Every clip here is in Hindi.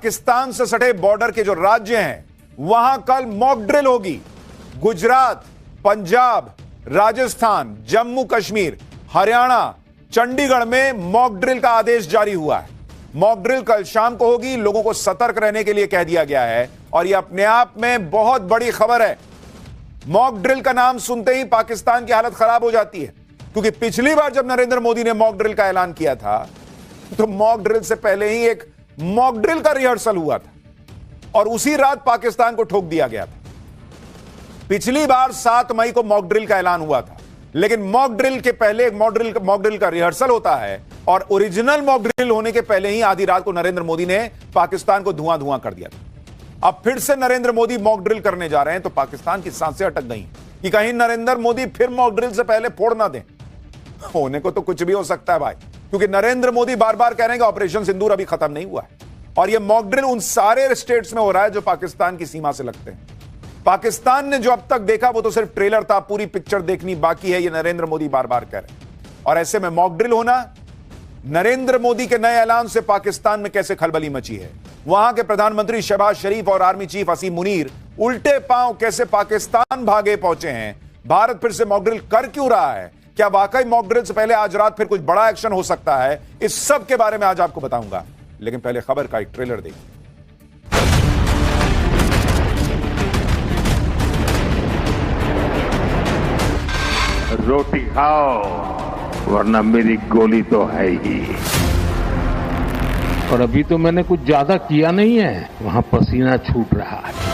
पाकिस्तान से सटे बॉर्डर के जो राज्य हैं वहां कल मॉक ड्रिल होगी। गुजरात, पंजाब, राजस्थान, जम्मू कश्मीर, हरियाणा, चंडीगढ़ में मॉक ड्रिल का आदेश जारी हुआ है। मॉक ड्रिल कल शाम को होगी। लोगों को सतर्क रहने के लिए कह दिया गया है और यह अपने आप में बहुत बड़ी खबर है। मॉक ड्रिल का नाम सुनते ही पाकिस्तान की हालत खराब हो जाती है, क्योंकि पिछली बार जब नरेंद्र मोदी ने मॉक ड्रिल का ऐलान किया था तो मॉक ड्रिल से पहले ही एक मॉक ड्रिल का रिहर्सल हुआ था और उसी रात पाकिस्तान को ठोक दिया गया था। पिछली बार 7 मई को मॉक ड्रिल का ऐलान हुआ था, लेकिन मॉक ड्रिल के पहले एक मॉक ड्रिल का रिहर्सल होता है और ओरिजिनल मॉक ड्रिल होने के पहले ही आधी रात को नरेंद्र मोदी ने पाकिस्तान को धुआं धुआं कर दिया था। अब फिर से नरेंद्र मोदी मॉक ड्रिल करने जा रहे हैं तो पाकिस्तान की सांसें अटक गई कि कहीं नरेंद्र मोदी फिर मॉक ड्रिल से पहले फोड़ ना दें। होने को तो कुछ भी हो सकता है भाई, क्योंकि नरेंद्र मोदी बार बार कह रहे हैं कि ऑपरेशन सिंदूर अभी खत्म नहीं हुआ है और यह मॉक ड्रिल उन सारे स्टेट्स में हो रहा है जो पाकिस्तान की सीमा से लगते हैं। पाकिस्तान ने जो अब तक देखा वो तो सिर्फ ट्रेलर था, पूरी पिक्चर देखनी बाकी है, यह नरेंद्र मोदी बार बार कह रहे हैं। और ऐसे में मॉक ड्रिल होना, नरेंद्र मोदी के नए ऐलान से पाकिस्तान में कैसे खलबली मची है। वहां के प्रधानमंत्री शहबाज शरीफ और आर्मी चीफ असीम मुनीर उल्टे पांव कैसे पाकिस्तान भागे पहुंचे हैं। भारत फिर से मॉक ड्रिल कर क्यों रहा है? क्या वाकई मॉक ड्रिल से पहले आज रात फिर कुछ बड़ा एक्शन हो सकता है? इस सब के बारे में आज आपको बताऊंगा, लेकिन पहले खबर का एक ट्रेलर देखिए। रोटी खाओ वरना मेरी गोली तो है ही। और अभी तो मैंने कुछ ज्यादा किया नहीं है, वहां पसीना छूट रहा है।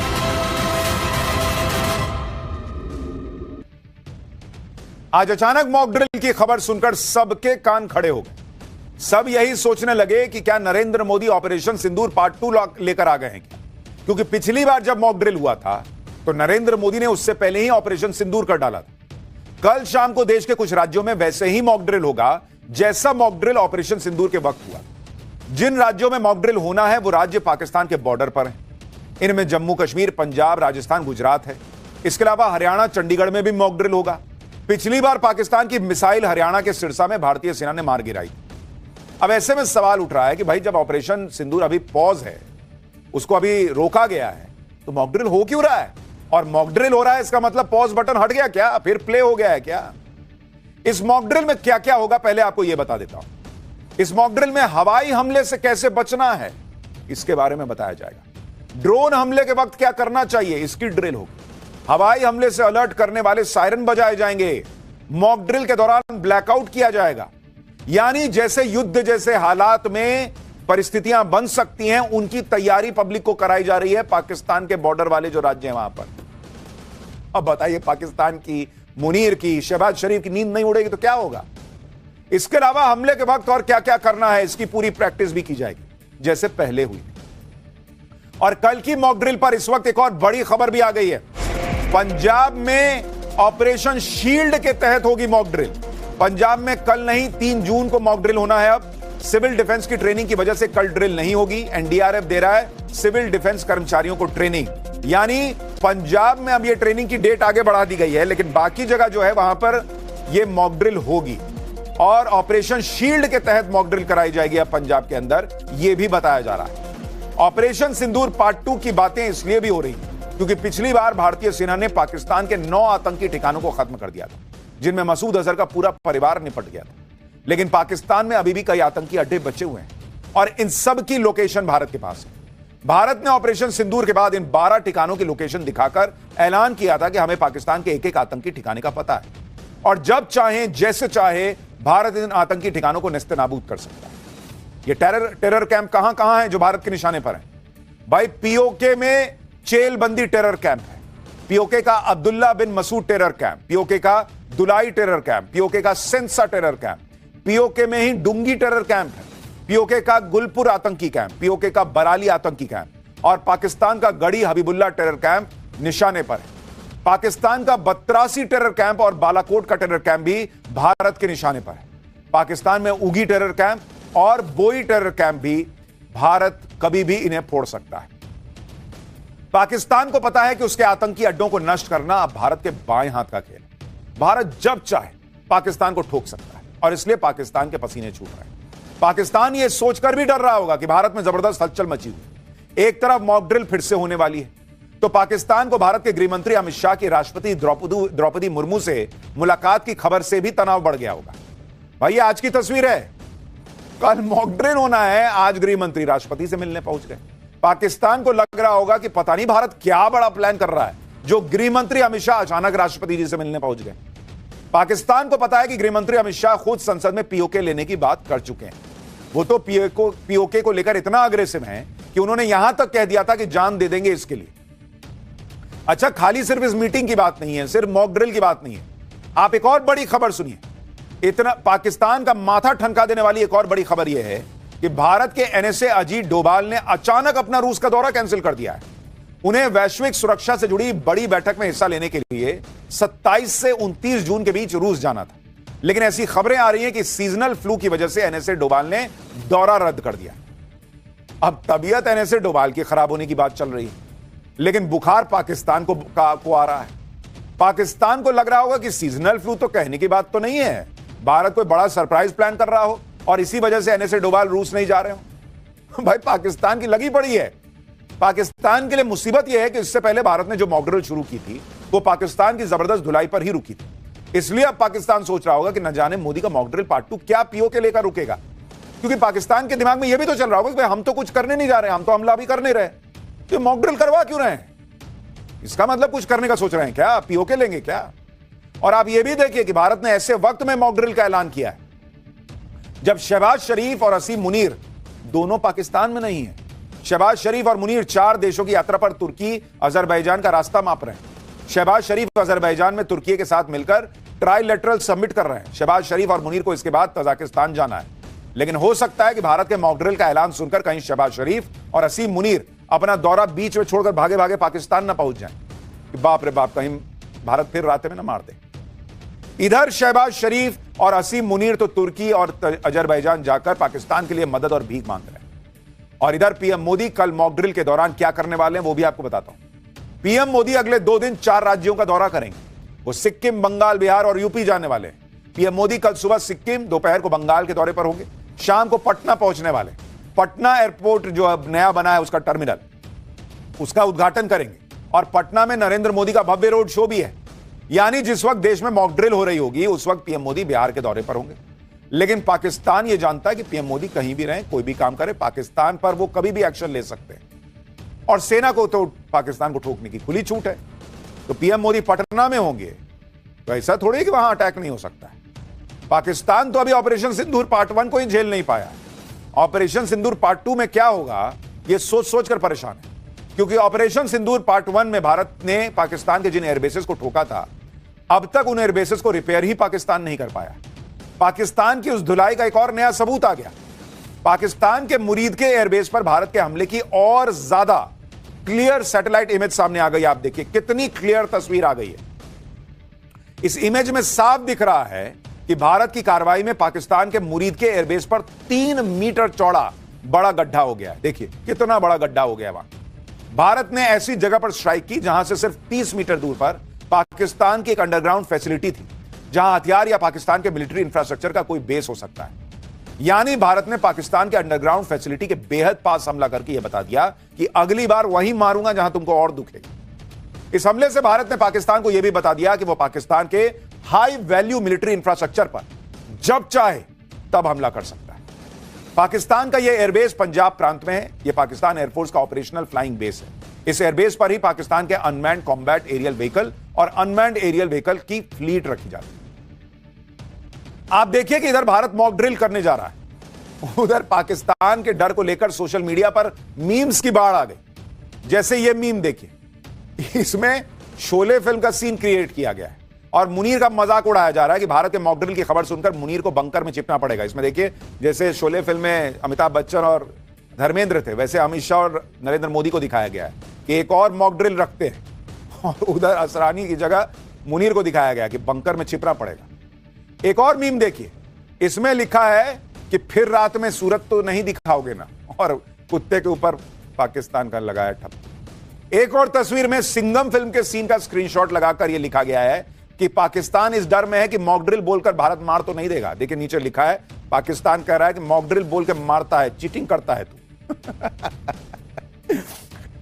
आज अचानक मॉक ड्रिल की खबर सुनकर सबके कान खड़े हो गए। सब यही सोचने लगे कि क्या नरेंद्र मोदी ऑपरेशन सिंदूर पार्ट 2 लेकर आ गए हैं क्या? क्योंकि पिछली बार जब मॉक ड्रिल हुआ था तो नरेंद्र मोदी ने उससे पहले ही ऑपरेशन सिंदूर कर डाला था। कल शाम को देश के कुछ राज्यों में वैसे ही मॉक ड्रिल होगा जैसा मॉक ड्रिल ऑपरेशन सिंदूर के वक्त हुआ। जिन राज्यों में मॉक ड्रिल होना है वो राज्य पाकिस्तान के बॉर्डर पर हैं। इनमें जम्मू कश्मीर, पंजाब, राजस्थान, गुजरात है। इसके अलावा हरियाणा, चंडीगढ़ में भी मॉक ड्रिल होगा। पिछली बार पाकिस्तान की मिसाइल हरियाणा के सिरसा में भारतीय सेना ने मार गिराई। अब ऐसे में सवाल उठ रहा है कि भाई जब ऑपरेशन सिंदूर अभी पॉज है, उसको अभी रोका गया है, तो मॉक ड्रिल हो क्यों रहा है? और मॉक ड्रिल हो रहा है इसका मतलब पॉज बटन हट गया क्या? फिर प्ले हो गया है क्या? इस मॉक ड्रिल में क्या क्या होगा पहले आपको यह बता देता हूं। इस मॉक ड्रिल में हवाई हमले से कैसे बचना है इसके बारे में बताया जाएगा। ड्रोन हमले के वक्त क्या करना चाहिए इसकी ड्रिल होगी। हवाई हमले से अलर्ट करने वाले सायरन बजाए जाएंगे। मॉक ड्रिल के दौरान ब्लैकआउट किया जाएगा, यानी जैसे युद्ध जैसे हालात में परिस्थितियां बन सकती हैं उनकी तैयारी पब्लिक को कराई जा रही है पाकिस्तान के बॉर्डर वाले जो राज्य हैं वहां पर। अब बताइए, पाकिस्तान की, मुनीर की, शहबाज शरीफ की नींद नहीं उड़ेगी तो क्या होगा? इसके अलावा हमले के वक्त और क्या क्या करना है इसकी पूरी प्रैक्टिस भी की जाएगी जैसे पहले हुई। और कल की मॉक ड्रिल पर इस वक्त एक और बड़ी खबर भी आ गई है। पंजाब में ऑपरेशन शील्ड के तहत होगी मॉक ड्रिल। पंजाब में कल नहीं 3 जून को मॉक ड्रिल होना है। अब सिविल डिफेंस की ट्रेनिंग की वजह से कल ड्रिल नहीं होगी। एनडीआरएफ दे रहा है सिविल डिफेंस कर्मचारियों को ट्रेनिंग, यानी पंजाब में अब यह ट्रेनिंग की डेट आगे बढ़ा दी गई है, लेकिन बाकी जगह जो है वहां पर यह मॉक ड्रिल होगी और ऑपरेशन शील्ड के तहत मॉक ड्रिल कराई जाएगी अब पंजाब के अंदर, यह भी बताया जा रहा है। ऑपरेशन सिंदूर पार्ट 2 की बातें इसलिए भी हो रही क्योंकि पिछली बार भारतीय सेना ने पाकिस्तान के 9 आतंकी ठिकानों को खत्म कर दिया था, जिनमें मसूद अजहर का पूरा परिवार निपट गया था। लेकिन पाकिस्तान में अभी भी कई आतंकी अड्डे बचे हुए हैं और इन सब की लोकेशन भारत के पास है। भारत ने ऑपरेशन सिंदूर के बाद इन 12 ठिकानों की लोकेशन दिखाकर ऐलान किया था कि हमें पाकिस्तान के एक एक आतंकी ठिकाने का पता है और जब चाहे जैसे चाहे भारत इन आतंकी ठिकानों को नेस्तनाबूद कर सकता है। ये टेरर कैंप कहां कहां है जो भारत के निशाने पर है? भाई पीओके में चेलबंदी टेरर कैंप है, पीओके का अब्दुल्ला बिन मसूद टेरर कैंप, पीओके का दुलाई टेरर कैंप, पीओके का सेंसा टेरर कैंप, पीओके में ही डुंगी टेरर कैंप है, पीओके का गुलपुर आतंकी कैंप, पीओके का बराली आतंकी कैंप और पाकिस्तान का गढ़ी हबीबुल्ला टेरर कैंप निशाने पर है। पाकिस्तान का बत्रासी टेरर कैंप और बालाकोट का टेरर कैंप भी भारत के निशाने पर है। पाकिस्तान में उगी टेरर कैंप और बोई टेरर कैंप भी भारत कभी भी इन्हें फोड़ सकता है। पाकिस्तान को पता है कि उसके आतंकी अड्डों को नष्ट करना अब भारत के बाएं हाथ का खेल है। भारत जब चाहे पाकिस्तान को ठोक सकता है और इसलिए पाकिस्तान के पसीने छूट रहे हैं। पाकिस्तान यह सोचकर भी डर रहा होगा कि भारत में जबरदस्त हलचल मची हुई, एक तरफ मॉक ड्रिल फिर से होने वाली है, तो पाकिस्तान को भारत के गृहमंत्री अमित शाह की राष्ट्रपति द्रौपदी मुर्मू से मुलाकात की खबर से भी तनाव बढ़ गया होगा। भाई ये आज की तस्वीर है, कल मॉक ड्रिल होना है, आज गृहमंत्री राष्ट्रपति से मिलने पहुंच गए। पाकिस्तान को लग रहा होगा कि पता नहीं भारत क्या बड़ा प्लान कर रहा है, जो गृहमंत्री अमित शाह अचानक राष्ट्रपति जी से मिलने पहुंच गए। पाकिस्तान को पता है कि गृहमंत्री अमित शाह खुद संसद में पीओके लेने की बात कर चुके हैं। वो तो पीओके को लेकर इतना अग्रेसिव हैं कि उन्होंने यहां तक कह दिया था कि जान दे देंगे इसके लिए। अच्छा, खाली सिर्फ इस मीटिंग की बात नहीं है, सिर्फ मॉक ड्रिल की बात नहीं है। आप एक और बड़ी खबर सुनिए, इतना पाकिस्तान का माथा ठनका देने वाली एक और बड़ी खबर यह है कि भारत के एनएसए अजीत डोभाल ने अचानक अपना रूस का दौरा कैंसिल कर दिया है। उन्हें वैश्विक सुरक्षा से जुड़ी बड़ी बैठक में हिस्सा लेने के लिए 27 से 29 जून के बीच रूस जाना था, लेकिन ऐसी खबरें आ रही हैं कि सीजनल फ्लू की वजह से एनएसए डोभाल ने दौरा रद्द कर दिया। अब तबीयत एनएसए डोभाल की खराब होने की बात चल रही है, लेकिन बुखार पाकिस्तान को आ रहा है। पाकिस्तान को लग रहा होगा कि सीजनल फ्लू तो कहने की बात तो नहीं है, भारत कोई बड़ा सरप्राइज प्लान कर रहा हो और इसी वजह से एनएसए डोभाल रूस नहीं जा रहे हो। भाई पाकिस्तान की लगी पड़ी है। पाकिस्तान के लिए मुसीबत यह है कि इससे पहले भारत ने जो मॉक ड्रिल शुरू की थी वो पाकिस्तान की जबरदस्त धुलाई पर ही रुकी थी। इसलिए अब पाकिस्तान सोच रहा होगा कि न जाने मोदी का मॉक ड्रिल पार्ट 2 क्या पीओके लेकर रुकेगा, क्योंकि पाकिस्तान के दिमाग में यह भी तो चल रहा होगा कि भाई हम तो कुछ करने नहीं जा रहे, हम तो हमला भी कर नहीं रहे, तो मॉक ड्रिल करवा क्यों रहे हैं? इसका मतलब कुछ करने का सोच रहे हैं क्या, पीओके लेंगे क्या? और आप यह भी देखिए कि भारत ने ऐसे वक्त में मॉक ड्रिल का ऐलान किया है जब शहबाज शरीफ और असीम मुनीर दोनों पाकिस्तान में नहीं है। शहबाज शरीफ और मुनीर 4 देशों की यात्रा पर तुर्की अजरबैजान का रास्ता माप रहे हैं। शहबाज शरीफ अजरबैजान में तुर्की के साथ मिलकर ट्राइलेटरल समिट कर रहे हैं। शहबाज शरीफ और मुनीर को इसके बाद तजाकिस्तान जाना है, लेकिन हो सकता है कि भारत के मॉक ड्रिल का ऐलान सुनकर कहीं शहबाज शरीफ और असीम मुनीर अपना दौरा बीच में छोड़कर भागे भागे पाकिस्तान ना पहुंच जाएं कि बाप रे बाप कहीं भारत फिर रास्ते में ना मार दे। इधर शहबाज शरीफ और असीम मुनीर तो तुर्की और अजरबैजान जाकर पाकिस्तान के लिए मदद और भीख मांग रहे हैं, और इधर पीएम मोदी कल मॉक ड्रिल के दौरान क्या करने वाले हैं वो भी आपको बताता हूं। पीएम मोदी अगले 2 दिन 4 राज्यों का दौरा करेंगे। वो सिक्किम, बंगाल, बिहार और यूपी जाने वाले हैं। पीएम मोदी कल सुबह सिक्किम, दोपहर को बंगाल के दौरे पर होंगे, शाम को पटना पहुंचने वाले। पटना एयरपोर्ट जो अब नया बना है उसका टर्मिनल, उसका उद्घाटन करेंगे, और पटना में नरेंद्र मोदी का भव्य रोड शो भी है। यानी जिस वक्त देश में मॉक ड्रिल हो रही होगी उस वक्त पीएम मोदी बिहार के दौरे पर होंगे। लेकिन पाकिस्तान यह जानता है कि पीएम मोदी कहीं भी रहे, कोई भी काम करे, पाकिस्तान पर वो कभी भी एक्शन ले सकते हैं, और सेना को तो पाकिस्तान को ठोकने की खुली छूट है। तो पीएम मोदी पटना में होंगे तो ऐसा थोड़ी कि वहां अटैक नहीं हो सकता है। पाकिस्तान तो अभी ऑपरेशन सिंदूर पार्ट 1 को ही झेल नहीं पाया। ऑपरेशन सिंदूर पार्ट 2 में क्या होगा यह सोच सोचकर परेशान है, क्योंकि ऑपरेशन सिंदूर पार्ट 1 में भारत ने पाकिस्तान के जिन एयरबेसेस को ठोका था, अब तक उन एयरबेसेस को रिपेयर ही पाकिस्तान नहीं कर पाया। पाकिस्तान की उस धुलाई का एक और नया सबूत आ गया। पाकिस्तान के मुरीद के एयरबेस पर भारत के हमले की और ज्यादा क्लियर सैटेलाइट इमेज सामने आ गई। आप देखिए कितनी क्लियर तस्वीर आ गई है। इस इमेज में साफ दिख रहा है कि भारत की कार्रवाई में पाकिस्तान के मुरीद के एयरबेस पर 3 मीटर चौड़ा बड़ा गड्ढा हो गया है। देखिए कितना बड़ा गड्ढा हो गया वहां। भारत ने ऐसी जगह पर स्ट्राइक की जहां से सिर्फ 30 मीटर दूर पर पाकिस्तान की एक अंडरग्राउंड फैसिलिटी थी, जहां हथियार या पाकिस्तान के मिलिट्री इंफ्रास्ट्रक्चर का कोई बेस हो सकता है। यानी भारत ने पाकिस्तान के अंडरग्राउंड फैसिलिटी के बेहद पास हमला करके यह बता दिया कि अगली बार वहीं मारूंगा जहां तुमको और दुखेगी। इस हमले से भारत ने पाकिस्तान को यह भी बता दिया कि वह पाकिस्तान के हाई वैल्यू मिलिट्री इंफ्रास्ट्रक्चर पर जब चाहे तब हमला कर सकता है। पाकिस्तान का यह एयरबेस पंजाब प्रांत में है। यह पाकिस्तान एयरफोर्स का ऑपरेशनल फ्लाइंग बेस है। इस एयरबेस पर ही पाकिस्तान के अनमैन्ड कॉम्बैट एरियल व्हीकल और अनमैन्ड एरियल व्हीकल की फ्लीट रखी जाती है। आप देखिए कि इधर भारत मॉक ड्रिल करने जा रहा है, उधर पाकिस्तान के डर को लेकर सोशल मीडिया पर मीम्स की बाढ़ आ गई। जैसे ये मीम देखिए, इसमें शोले फिल्म का सीन क्रिएट किया गया है और मुनीर का मजाक उड़ाया जा रहा है कि भारत के मॉक ड्रिल की खबर सुनकर मुनीर को बंकर में छिपना पड़ेगा। इसमें देखिए जैसे शोले फिल्म में अमिताभ बच्चन और धर्मेंद्र थे, वैसे अमित शाह और नरेंद्र मोदी को दिखाया गया है कि एक और मॉक ड्रिल रखते हैं, और उधर असरानी की जगह मुनीर को दिखाया गया कि बंकर में छिपना पड़ेगा। एक और मीम देखिए, इसमें लिखा है कि फिर रात में सूरत तो नहीं दिखाओगे ना, और कुत्ते के ऊपर पाकिस्तान का लगाया ठप। एक और तस्वीर में सिंघम फिल्म के सीन का स्क्रीनशॉट लगाकर यह लिखा गया है कि पाकिस्तान इस डर में है कि मॉक ड्रिल बोलकर भारत मार तो नहीं देगा। देखिए नीचे लिखा है, पाकिस्तान कह रहा है कि मॉक ड्रिल बोल के मारता है, चीटिंग करता है तू।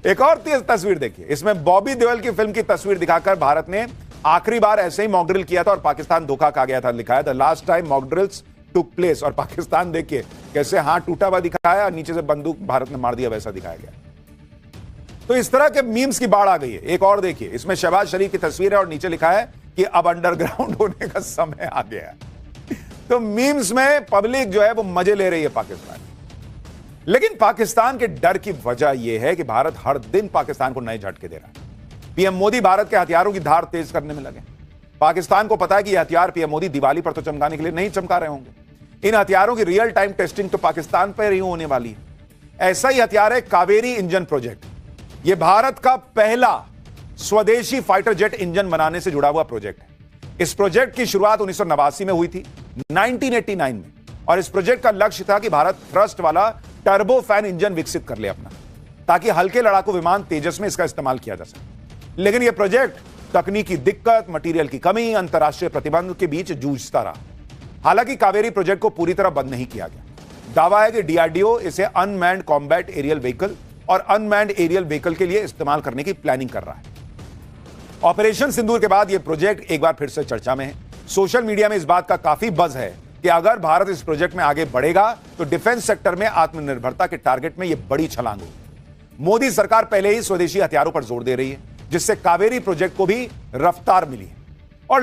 एक और तस्वीर देखिए, इसमें बॉबी देओल की फिल्म की तस्वीर दिखाकर भारत ने आखिरी बार ऐसे ही मॉक ड्रिल किया था और पाकिस्तान धोखा खा गया था। लिखा है the last time mock drills took place, और पाकिस्तान देखिए कैसे हाथ टूटा हुआ दिखाया और नीचे से बंदूक भारत ने मार दिया, वैसा दिखाया गया। तो इस तरह के मीम्स की बाढ़ आ गई है। एक और देखिए, इसमें शहबाज शरीफ की तस्वीर है और नीचे लिखा है कि अब अंडरग्राउंड होने का समय आ गया है। तो मीम्स में पब्लिक जो है वो मजे ले रही है पाकिस्तान। लेकिन पाकिस्तान के डर की वजह यह है कि भारत हर दिन पाकिस्तान को नए झटके दे रहा है। पीएम मोदी भारत के हथियारों की धार तेज करने में लगे। पाकिस्तान को पता है कि यह हथियार पीएम मोदी दिवाली पर तो चमकाने के लिए नहीं चमका रहे होंगे। इन हथियारों की रियल टाइम टेस्टिंग तो पाकिस्तान पर ही होने वाली है। ऐसा ही हथियार है कावेरी इंजन प्रोजेक्ट। यह भारत का पहला स्वदेशी फाइटर जेट इंजन बनाने से जुड़ा हुआ प्रोजेक्ट है। इस प्रोजेक्ट की शुरुआत 1989 में हुई थी, 1989 में, और इस प्रोजेक्ट का लक्ष्य था कि भारत थ्रस्ट वाला टर्बो फैन इंजन विकसित कर ले अपना, ताकि हल्के लड़ाकू विमान तेजस में इसका इस्तेमाल किया जा सके। लेकिन यह प्रोजेक्ट तकनीकी दिक्कत, मटेरियल की कमी, अंतर्राष्ट्रीय प्रतिबंध के बीच जूझता रहा। हालांकि कावेरी प्रोजेक्ट को पूरी तरह बंद नहीं किया गया। दावा है कि डीआरडीओ इसे अनमैन्ड कॉम्बैट एरियल व्हीकल और अनमैन्ड एरियल व्हीकल के लिए इस्तेमाल करने की प्लानिंग कर रहा है। ऑपरेशन सिंदूर के बाद यह प्रोजेक्ट एक बार फिर से चर्चा में है। सोशल मीडिया में इस बात का काफी बज़ है कि अगर भारत इस प्रोजेक्ट में आगे बढ़ेगा तो डिफेंस सेक्टर में आत्मनिर्भरता के टारगेट में यह बड़ी छलांग होगी। मोदी सरकार पहले ही स्वदेशी हथियारों पर जोर दे रही है, जिससे कावेरी प्रोजेक्ट को भी रफ्तार मिली है।